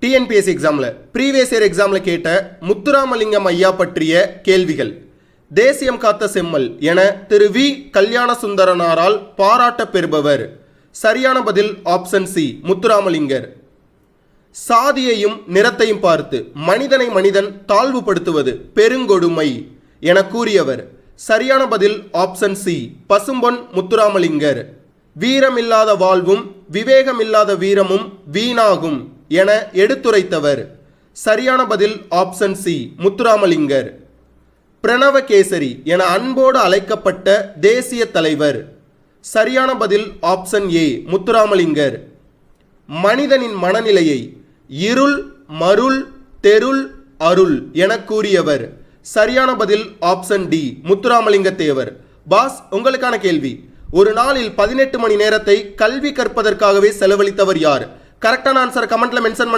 TNPSC எக்ஸாமில் previous year எக்ஸாமில் கேட்ட முத்துராமலிங்கம் ஐயா பற்றிய கேள்விகள். தேசியம் காத்த செம்மல் என திரு வி கல்யாண சுந்தரனாரால் பாராட்ட பெறுபவர். சரியான பதில் ஆப்ஷன் சி, முத்துராமலிங்கர். சாதியையும் நிறத்தையும் பார்த்து மனிதனை மனிதன் தாழ்வுபடுத்துவது பெருங்கொடுமை என கூறியவர். சரியான பதில் ஆப்ஷன் சி, பசும்பொன் முத்துராமலிங்கர். வீரமில்லாத வாழ்வும் விவேகமில்லாத வீரமும் வீணாகும் என எடுத்துரைத்தவர். சரியான பதில் ஆப்ஷன் சி, முத்துராமலிங்கர். பிரணவகேசரி என அன்போடு அழைக்கப்பட்ட தேசிய தலைவர். சரியான பதில் ஆப்ஷன் ஏ, முத்துராமலிங்கர். மனிதனின் மனநிலையை இருள் மருள் தெருள் அருள் என கூறியவர். சரியான பதில் option D, Muthuramalinga Thevar. Pass, உங்களுக்கான கேள்வி. ஒரு நாளில் 18 மணி நேரத்தை கல்வி கற்பதற்காகவே செலவழித்தவர் யார்? கரெக்டான ஆன்சர் கமெண்ட்ல மென்ஷன் பண்ணுங்க.